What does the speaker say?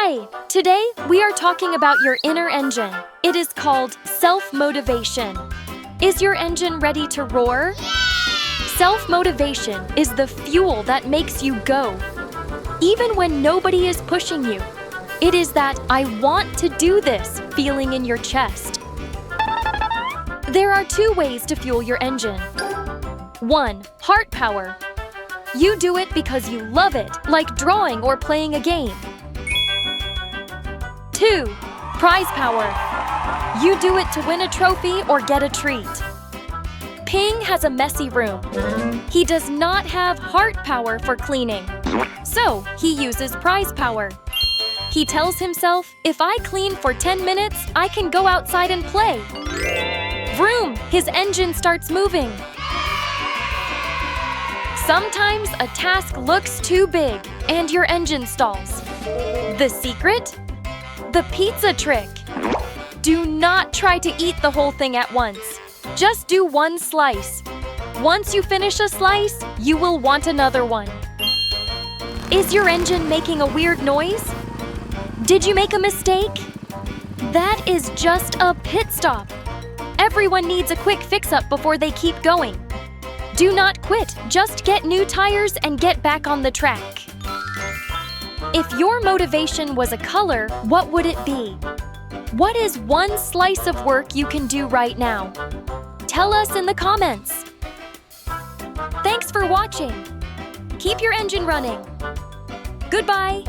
Hi! Today, we are talking about your inner engine. It is called self-motivation. Is your engine ready to roar? Self-motivation is the fuel that makes you go, even when nobody is pushing you. It is that "I want to do this" feeling in your chest. There are two ways to fuel your engine. 1. Heart power. You do it because you love it, like drawing or playing a game. 2. Prize power. You do it to win a trophy or get a treat. Ping has a messy room. He does not have heart power for cleaning, so he uses prize power. He tells himself, "If I clean for 10 minutes, I can go outside and play." Vroom! His engine starts moving. Sometimes a task looks too big and your engine stalls. The secret? The pizza trick. Do not try to eat the whole thing at once. Just do one slice. Once you finish a slice, you will want another one. Is your engine making a weird noise? Did you make a mistake? That is just a pit stop. Everyone needs a quick fix-up before they keep going. Do not quit, just get new tires and get back on the track. If your motivation was a color, what would it be? What is one slice of work you can do right now? Tell us in the comments. Thanks for watching. Keep your engine running. Goodbye.